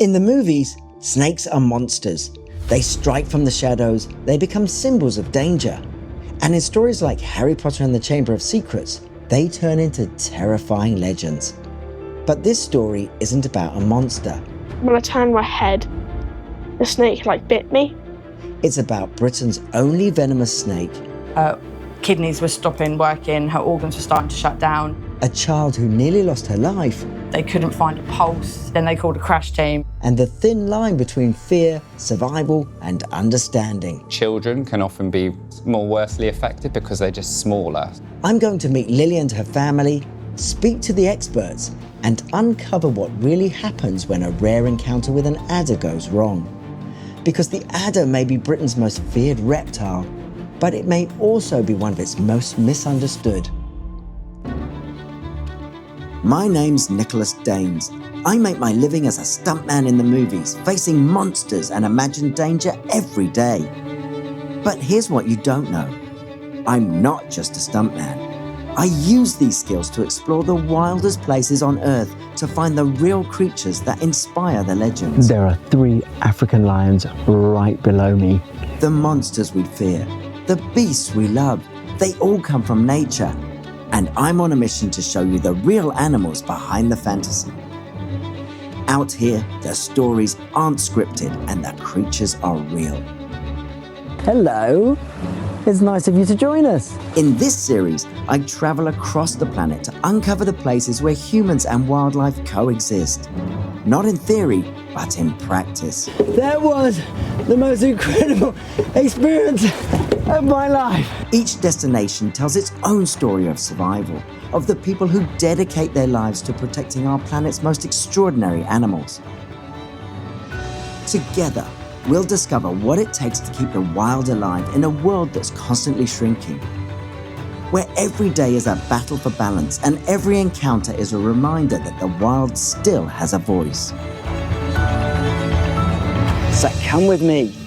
In the movies, snakes are monsters. They strike from the shadows, they become symbols of danger. And in stories like Harry Potter and the Chamber of Secrets, they turn into terrifying legends. But this story isn't about a monster. When I turned my head, the snake bit me. It's about Britain's only venomous snake. Her kidneys were stopping working, her organs were starting to shut down. A child who nearly lost her life. They couldn't find a pulse, then they called a crash team. And the thin line between fear, survival, and understanding. Children can often be more worstly affected because they're just smaller. I'm going to meet Lily and her family, speak to the experts, and uncover what really happens when a rare encounter with an adder goes wrong. Because the adder may be Britain's most feared reptile, but it may also be one of its most misunderstood. My name's Nicholas Daines. I make my living as a stuntman in the movies, facing monsters and imagined danger every day. But here's what you don't know. I'm not just a stuntman. I use these skills to explore the wildest places on Earth to find the real creatures that inspire the legends. There are 3 African lions right below me. The monsters we fear, the beasts we love, they all come from nature. And I'm on a mission to show you the real animals behind the fantasy. Out here, the stories aren't scripted and the creatures are real. Hello. It's nice of you to join us. In this series, I travel across the planet to uncover the places where humans and wildlife coexist. Not in theory, but in practice. That was the most incredible experience of my life. Each destination tells its own story of survival, of the people who dedicate their lives to protecting our planet's most extraordinary animals. Together, we'll discover what it takes to keep the wild alive in a world that's constantly shrinking, where every day is a battle for balance and every encounter is a reminder that the wild still has a voice. So come with me.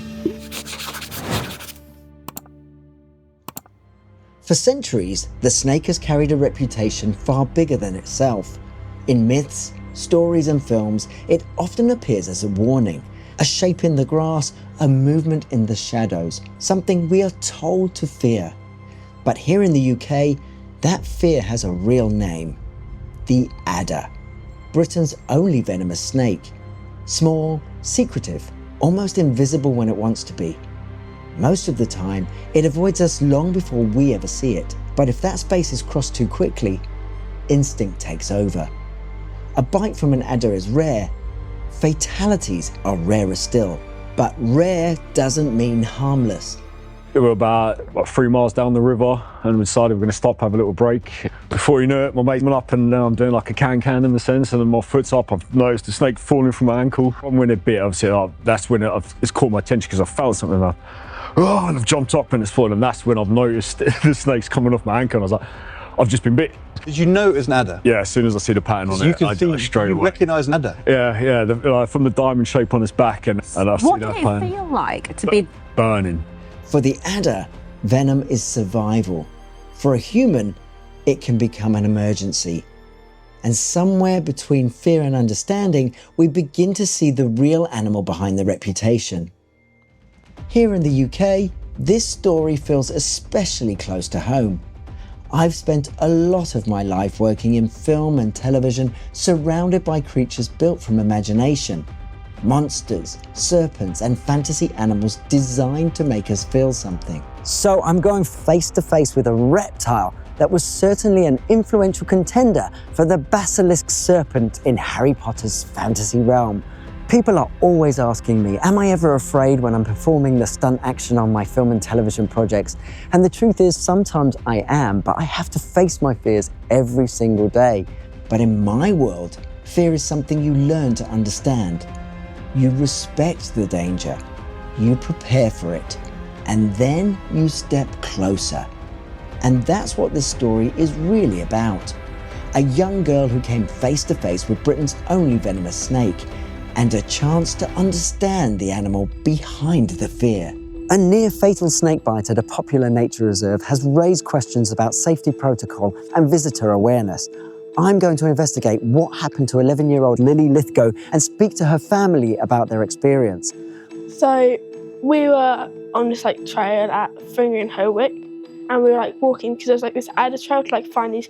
For centuries, the snake has carried a reputation far bigger than itself. In myths, stories and films, it often appears as a warning, a shape in the grass, a movement in the shadows, something we are told to fear. But here in the UK, that fear has a real name. The adder, Britain's only venomous snake. Small, secretive, almost invisible when it wants to be. Most of the time, it avoids us long before we ever see it. But if that space is crossed too quickly, instinct takes over. A bite from an adder is rare. Fatalities are rarer still. But rare doesn't mean harmless. We were about 3 miles down the river and we decided we're going to stop, have a little break. Before you know it, my mate went up and I'm doing like a can-can in the sense, and then my foot's up, I've noticed the snake falling from my ankle. When it bit, obviously, that's when it's caught my attention because I felt something. And I've jumped up and it's fallen, and that's when I've noticed the snake's coming off my ankle, and I was like, I've just been bit. Did you know it was an adder? Yeah, as soon as I see the pattern on it, I straight away. You recognise an adder? Yeah, from the diamond shape on its back, and I see that pattern. What did it feel like to be burning? For the adder, venom is survival. For a human, it can become an emergency. And somewhere between fear and understanding, we begin to see the real animal behind the reputation. Here in the UK, this story feels especially close to home. I've spent a lot of my life working in film and television, surrounded by creatures built from imagination. Monsters, serpents, and fantasy animals designed to make us feel something. So I'm going face to face with a reptile that was certainly an influential contender for the basilisk serpent in Harry Potter's fantasy realm. People are always asking me, am I ever afraid when I'm performing the stunt action on my film and television projects? And the truth is, sometimes I am, but I have to face my fears every single day. But in my world, fear is something you learn to understand. You respect the danger, you prepare for it, and then you step closer. And that's what this story is really about. A young girl who came face to face with Britain's only venomous snake, and a chance to understand the animal behind the fear. A near-fatal snakebite at a popular nature reserve has raised questions about safety protocol and visitor awareness. I'm going to investigate what happened to 11-year-old Lily Lythgo and speak to her family about their experience. So we were on this like trail at Finger and Howick, and we were like walking because there's like this adder trail to like find these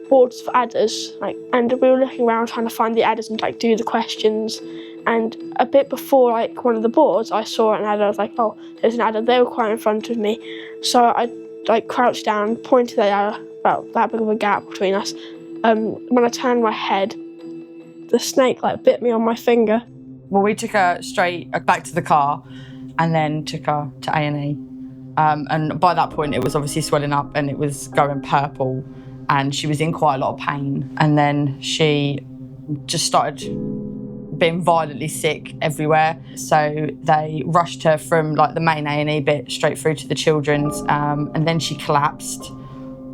boards for adders, and we were looking around trying to find the adders and like do the questions. And a bit before like one of the boards, I saw an adder. I was like, oh, there's an adder. They were quite in front of me, so I like crouched down, pointed at the adder, about that big of a gap between us. When I turned my head, the snake like bit me on my finger. Well, we took her straight back to the car and then took her to A&E. And by that point, it was obviously swelling up and it was going purple and she was in quite a lot of pain. And then she just started being violently sick everywhere. So they rushed her from like the main A&E bit straight through to the children's. And then she collapsed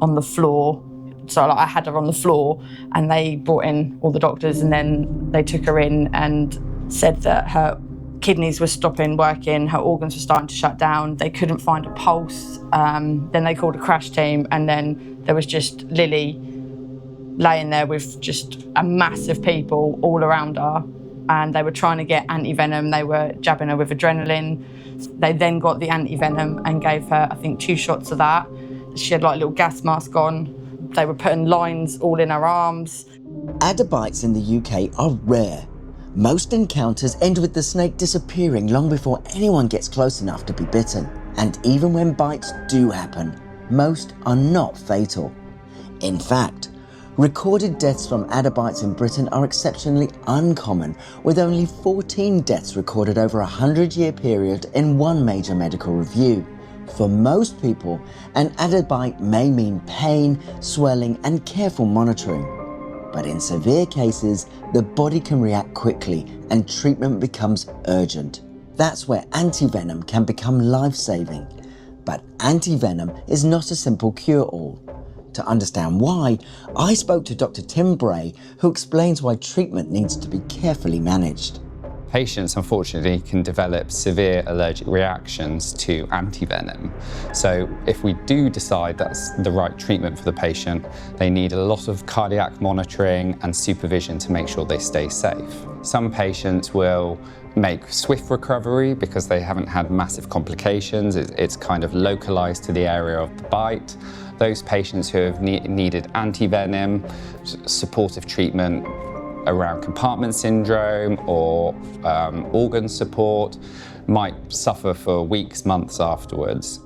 on the floor. So like, I had her on the floor and they brought in all the doctors and then they took her in and said that her kidneys were stopping working, her organs were starting to shut down, they couldn't find a pulse. Then they called a crash team and then there was just Lily laying there with just a mass of people all around her and they were trying to get anti-venom, they were jabbing her with adrenaline. They then got the anti-venom and gave her, I think, 2 shots of that. She had like a little gas mask on. They were putting lines all in her arms. Adder bites in the UK are rare. Most encounters end with the snake disappearing long before anyone gets close enough to be bitten. And even when bites do happen, most are not fatal. In fact, recorded deaths from adder bites in Britain are exceptionally uncommon, with only 14 deaths recorded over a 100-year period in one major medical review. For most people, an adder bite may mean pain, swelling, and careful monitoring. But in severe cases, the body can react quickly and treatment becomes urgent. That's where anti-venom can become life-saving. But anti-venom is not a simple cure-all. To understand why, I spoke to Dr. Tim Bray, who explains why treatment needs to be carefully managed. Patients, unfortunately, can develop severe allergic reactions to anti-venom. So if we do decide that's the right treatment for the patient, they need a lot of cardiac monitoring and supervision to make sure they stay safe. Some patients will make swift recovery because they haven't had massive complications. It's kind of localized to the area of the bite. Those patients who have needed anti-venom, supportive treatment around compartment syndrome or organ support might suffer for weeks, months afterwards.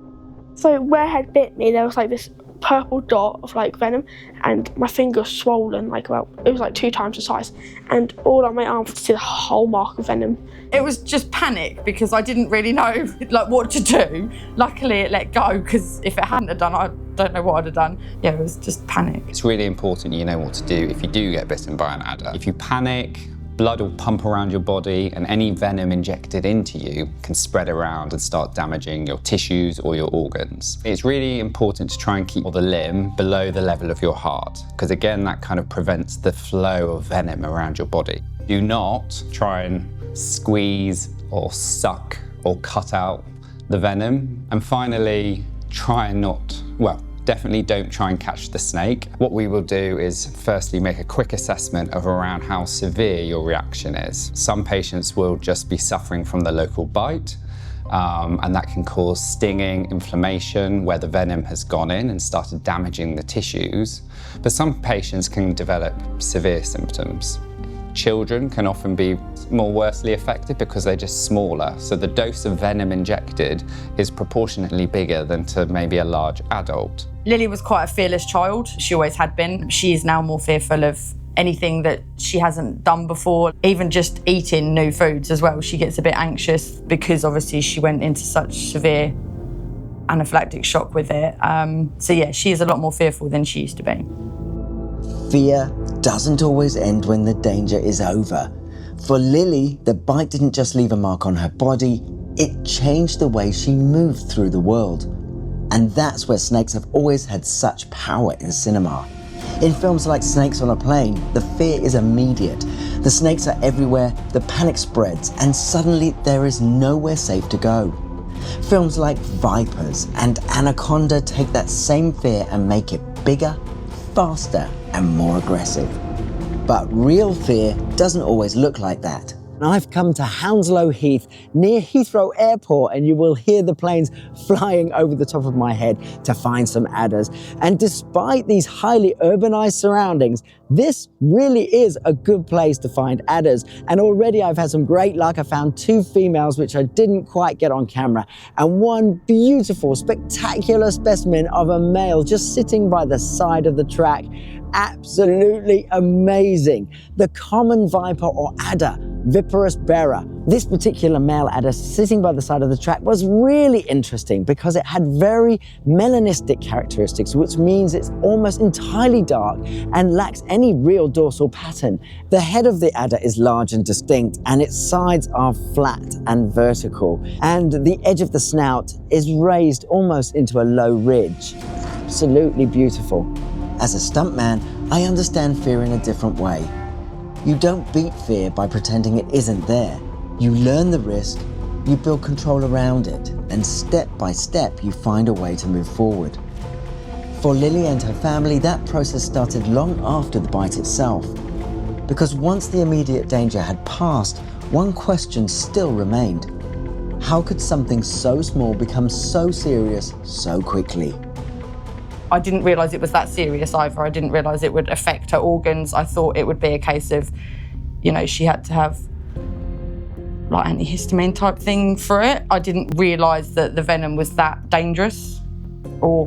So where it had bit me, there was like this purple dot of like venom and my finger was swollen, like about, it was like 2 times the size, and all on my arm to see the whole mark of venom. It was just panic because I didn't really know like what to do. Luckily it let go because if it hadn't have done, I don't know what I'd have done. Yeah, it was just panic. It's really important you know what to do if you do get bitten by an adder. If you panic, blood will pump around your body and any venom injected into you can spread around and start damaging your tissues or your organs. It's really important to try and keep the limb below the level of your heart because again that kind of prevents the flow of venom around your body. Do not try and squeeze or suck or cut out the venom. And finally, try and definitely don't try and catch the snake. What we will do is firstly make a quick assessment of around how severe your reaction is. Some patients will just be suffering from the local bite, and that can cause stinging, inflammation, where the venom has gone in and started damaging the tissues. But some patients can develop severe symptoms. Children can often be more worstly affected because they're just smaller. So the dose of venom injected is proportionately bigger than to maybe a large adult. Lily was quite a fearless child. She always had been. She is now more fearful of anything that she hasn't done before, even just eating new foods as well. She gets a bit anxious because obviously she went into such severe anaphylactic shock with it. So yeah, she is a lot more fearful than she used to be. Fear doesn't always end when the danger is over. For Lily, the bite didn't just leave a mark on her body, it changed the way she moved through the world. And that's where snakes have always had such power in cinema. In films like Snakes on a Plane, the fear is immediate. The snakes are everywhere, the panic spreads, and suddenly there is nowhere safe to go. Films like Vipers and Anaconda take that same fear and make it bigger, faster and more aggressive. But real fear doesn't always look like that. I've come to Hounslow Heath near Heathrow Airport, and you will hear the planes flying over the top of my head to find some adders. And despite these highly urbanized surroundings, this really is a good place to find adders. And already I've had some great luck. I found 2 females, which I didn't quite get on camera, and one beautiful, spectacular specimen of a male just sitting by the side of the track. Absolutely amazing. The common viper or adder, Viperus berra. This particular male adder sitting by the side of the track was really interesting because it had very melanistic characteristics, which means it's almost entirely dark and lacks any real dorsal pattern. The head of the adder is large and distinct, and its sides are flat and vertical, and the edge of the snout is raised almost into a low ridge. Absolutely beautiful. As a stuntman, I understand fear in a different way. You don't beat fear by pretending it isn't there. You learn the risk, you build control around it, and step by step you find a way to move forward. For Lily and her family, that process started long after the bite itself. Because once the immediate danger had passed, one question still remained. How could something so small become so serious so quickly? I didn't realise it was that serious either. I didn't realise it would affect her organs. I thought it would be a case of, you know, she had to have like antihistamine type thing for it. I didn't realise that the venom was that dangerous or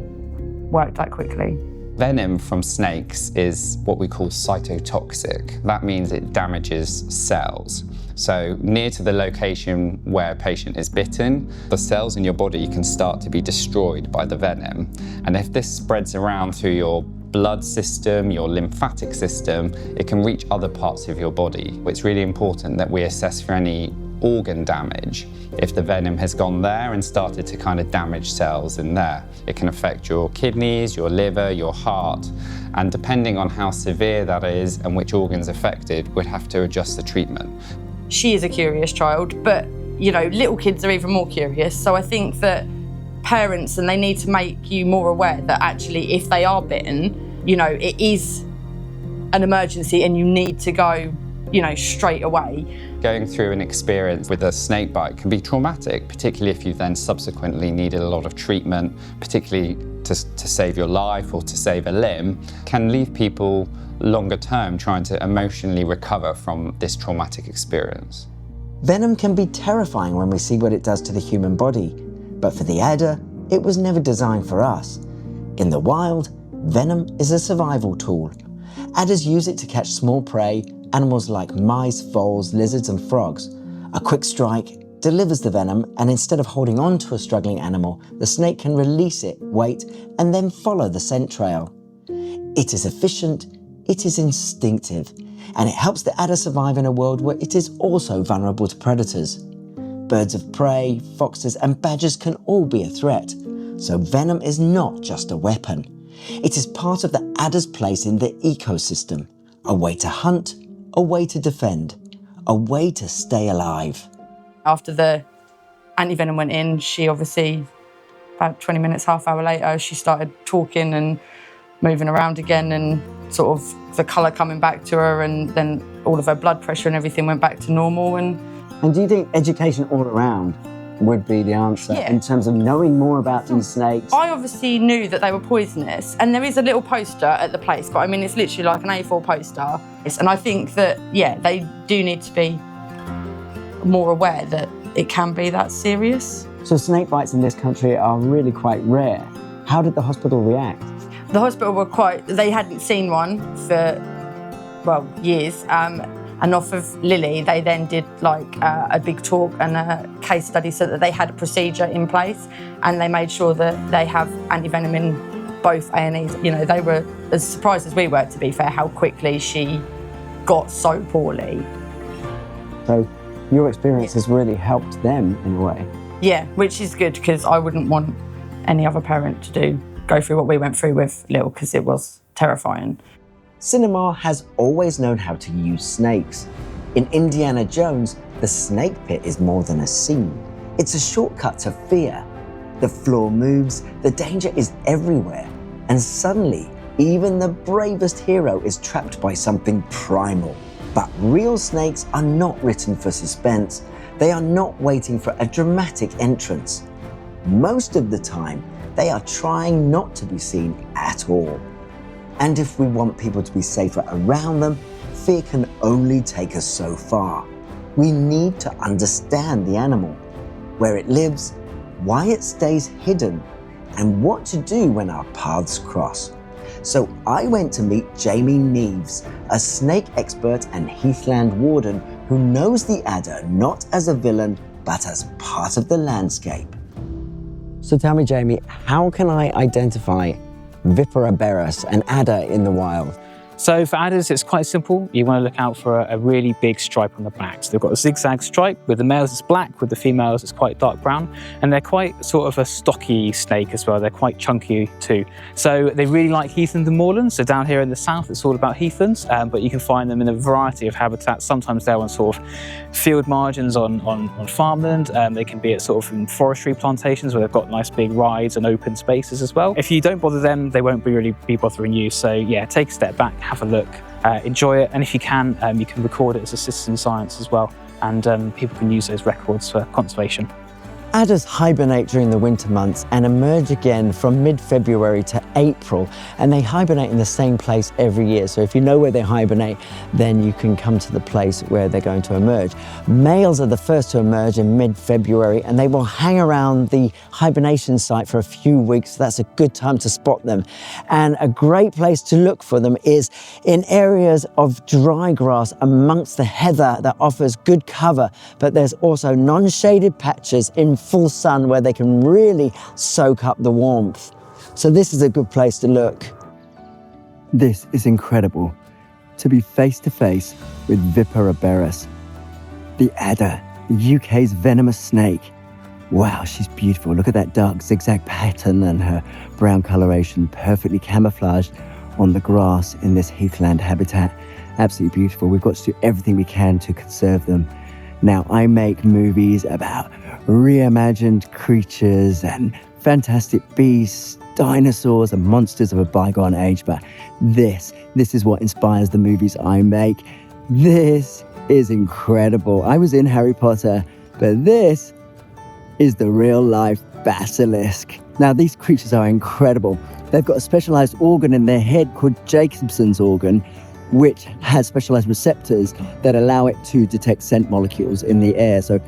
worked that quickly. Venom from snakes is what we call cytotoxic. That means it damages cells. So near to the location where a patient is bitten, the cells in your body can start to be destroyed by the venom. And if this spreads around through your blood system, your lymphatic system, it can reach other parts of your body. It's really important that we assess for any organ damage. If the venom has gone there and started to kind of damage cells in there, it can affect your kidneys, your liver, your heart. And depending on how severe that is and which organ's affected, we'd have to adjust the treatment. She is a curious child, but you know, little kids are even more curious. So I think that parents, and they need to make you more aware that actually if they are bitten, you know, it is an emergency and you need to go, you know, straight away. Going through an experience with a snake bite can be traumatic, particularly if you then subsequently needed a lot of treatment, particularly to save your life or to save a limb, can leave people longer term trying to emotionally recover from this traumatic experience. Venom can be terrifying when we see what it does to the human body, but for the adder, it was never designed for us. In the wild, venom is a survival tool. Adders use it to catch small prey, animals like mice, voles, lizards, and frogs. A quick strike delivers the venom, and instead of holding on to a struggling animal, the snake can release it, wait, and then follow the scent trail. It is efficient, it is instinctive, and it helps the adder survive in a world where it is also vulnerable to predators. Birds of prey, foxes, and badgers can all be a threat, so venom is not just a weapon. It is part of the adder's place in the ecosystem, a way to hunt, a way to defend, a way to stay alive. After the anti-venom went in, she obviously, about 20 minutes, half hour later, she started talking and moving around again, and sort of the colour coming back to her, and then all of her blood pressure and everything went back to normal. And do you think education all around would be the answer in terms of knowing more about these snakes? I obviously knew that they were poisonous, and there is a little poster at the place, but I mean, it's literally like an A4 poster. And I think that, yeah, they do need to be more aware that it can be that serious. So snake bites in this country are really quite rare. How did the hospital react? The hospital were they hadn't seen one for, well, years. And off of Lily, they then did like a big talk and a case study so that they had a procedure in place, and they made sure that they have anti-venom in both A&Es. You know, they were as surprised as we were, to be fair, how quickly she got so poorly. So your experience has really helped them in a way. Yeah, which is good, because I wouldn't want any other parent to go through what we went through with Lil, because it was terrifying. Cinema has always known how to use snakes. In Indiana Jones, the snake pit is more than a scene. It's a shortcut to fear. The floor moves, the danger is everywhere, and suddenly Even the bravest hero is trapped by something primal. But real snakes are not written for suspense. They are not waiting for a dramatic entrance. Most of the time, they are trying not to be seen at all. And if we want people to be safer around them, fear can only take us so far. We need to understand the animal, where it lives, why it stays hidden, and what to do when our paths cross. So I went to meet Jamie Neves, a snake expert and heathland warden who knows the adder not as a villain, but as part of the landscape. So tell me, Jamie, how can I identify Vipera berus, an adder in the wild? So for adders, it's quite simple. You want to look out for a really big stripe on the back. So they've got a zigzag stripe. With the males, it's black. With the females, it's quite dark brown. And they're quite sort of a stocky snake as well. They're quite chunky too. So they really like heathland and moorlands. So down here in the south, it's all about heathlands, but you can find them in a variety of habitats. Sometimes they're on sort of field margins on farmland. They can be at sort of in forestry plantations where they've got nice big rides and open spaces as well. If you don't bother them, they won't really be bothering you. So yeah, take a step back, have a look, enjoy it, and if you can record it as a citizen science as well, and people can use those records for conservation. Adders hibernate during the winter months and emerge again from mid-February to April, and they hibernate in the same place every year. So if you know where they hibernate, then you can come to the place where they're going to emerge. Males are the first to emerge in mid-February, and they will hang around the hibernation site for a few weeks. So that's a good time to spot them. And a great place to look for them is in areas of dry grass amongst the heather that offers good cover, but there's also non-shaded patches in full sun where they can really soak up the warmth. So this is a good place to look. This is incredible, to be face to face with Vipera berus, the adder, the UK's venomous snake. Wow, she's beautiful. Look at that dark zigzag pattern and her brown coloration perfectly camouflaged on the grass in this heathland habitat. Absolutely beautiful. We've got to do everything we can to conserve them. Now, I make movies about reimagined creatures and fantastic beasts, dinosaurs and monsters of a bygone age, but this is what inspires the movies I make. This is incredible. I was in Harry Potter, but this is the real life basilisk. Now, these creatures are incredible. They've got a specialized organ in their head called Jacobson's organ, which has specialized receptors that allow it to detect scent molecules in the air. So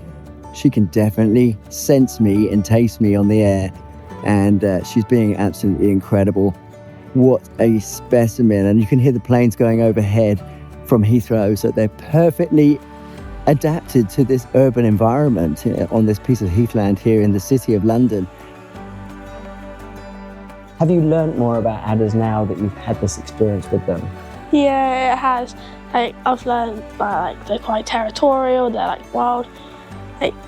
she can definitely sense me and taste me on the air. And she's being absolutely incredible. What a specimen. And you can hear the planes going overhead from Heathrow. So they're perfectly adapted to this urban environment on this piece of heathland here in the city of London. Have you learned more about adders now that you've had this experience with them? Yeah, it has. I've learned that they're quite territorial, they're wild.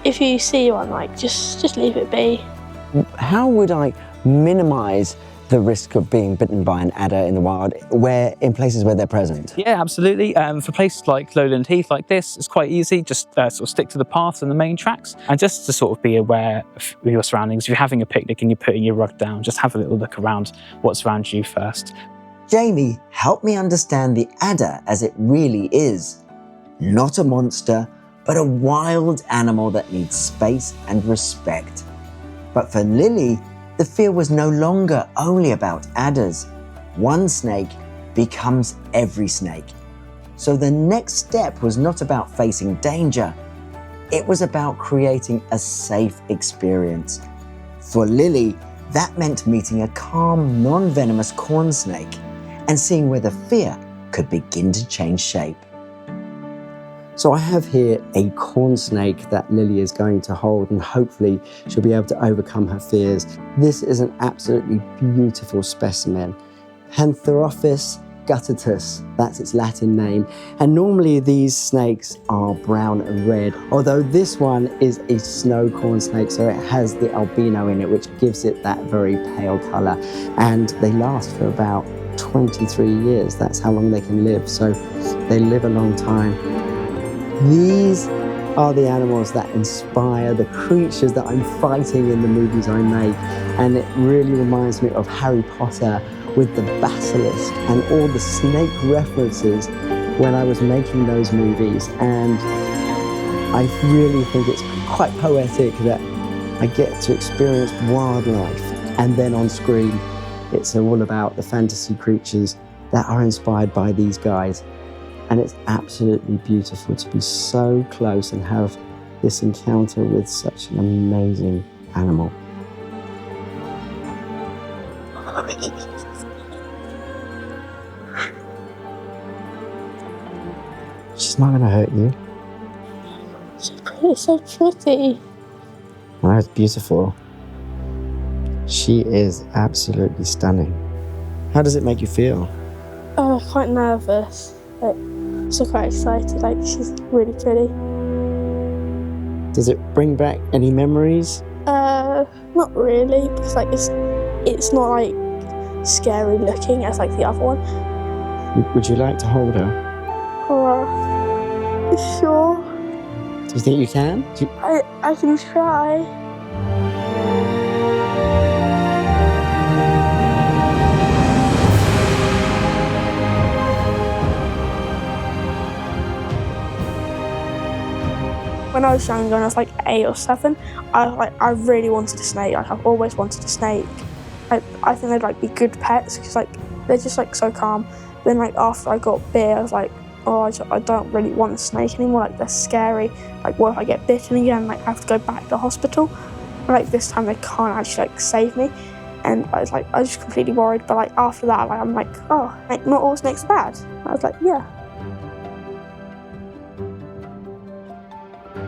If you see one, just leave it be. How would I minimize the risk of being bitten by an adder in the wild, in places where they're present? Yeah, absolutely. For places like Lowland Heath like this, it's quite easy. Just sort of stick to the paths and the main tracks, and just to sort of be aware of your surroundings. If you're having a picnic and you're putting your rug down, just have a little look around what's around you first. Jamie, help me understand the adder as it really is. Not a monster, but a wild animal that needs space and respect. But for Lily, the fear was no longer only about adders. One snake becomes every snake. So the next step was not about facing danger. It was about creating a safe experience. For Lily, that meant meeting a calm, non-venomous corn snake and seeing whether fear could begin to change shape. So I have here a corn snake that Lily is going to hold, and hopefully she'll be able to overcome her fears. This is an absolutely beautiful specimen. Pantherophis guttatus, that's its Latin name. And normally these snakes are brown and red, although this one is a snow corn snake, so it has the albino in it, which gives it that very pale color. And they last for about 23 years. That's how long they can live. So they live a long time. These are the animals that inspire the creatures that I'm fighting in the movies I make. And it really reminds me of Harry Potter with the basilisk and all the snake references when I was making those movies, and I really think it's quite poetic that I get to experience wildlife, and then on screen it's all about the fantasy creatures that are inspired by these guys. And it's absolutely beautiful to be so close and have this encounter with such an amazing animal. She's not gonna hurt you. It's so pretty. Oh, it's beautiful. She is absolutely stunning. How does it make you feel? Quite nervous. Like, so quite excited. Like, she's really pretty. Does it bring back any memories? Not really, because like it's not like scary looking as like the other one. Would you like to hold her? Sure. Do you think you can? I can try. When I was younger, when I was like 8 or 7, I really wanted a snake. Like, I've always wanted a snake. I think they'd like be good pets because like they're just like so calm. Then like after I got bit, I was like, oh, I don't really want a snake anymore. Like, they're scary. Like, what if I get bitten again? Like, I have to go back to the hospital. And, like, this time they can't actually like save me. And I was just completely worried. But like after that, like, I'm like, oh, like not all snakes are bad. I was like, yeah.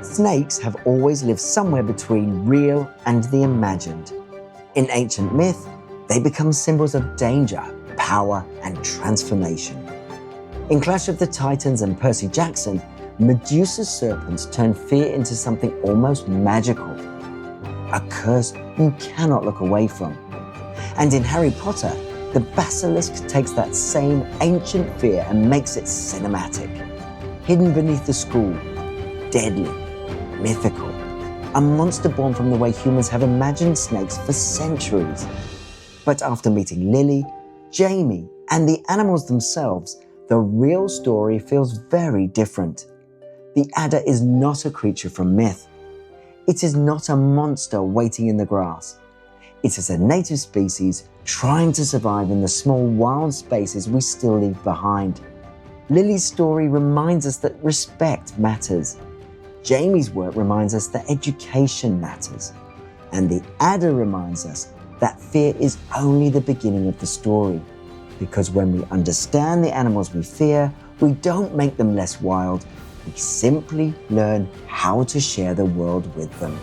Snakes have always lived somewhere between real and the imagined. In ancient myth, they become symbols of danger, power, and transformation. In Clash of the Titans and Percy Jackson, Medusa's serpents turn fear into something almost magical, a curse you cannot look away from. And in Harry Potter, the basilisk takes that same ancient fear and makes it cinematic. Hidden beneath the school, deadly, mythical, a monster born from the way humans have imagined snakes for centuries. But after meeting Lily, Jamie, and the animals themselves, the real story feels very different. The adder is not a creature from myth. It is not a monster waiting in the grass. It is a native species trying to survive in the small wild spaces we still leave behind. Lily's story reminds us that respect matters. Jamie's work reminds us that education matters. And the adder reminds us that fear is only the beginning of the story. Because when we understand the animals we fear, we don't make them less wild. We simply learn how to share the world with them.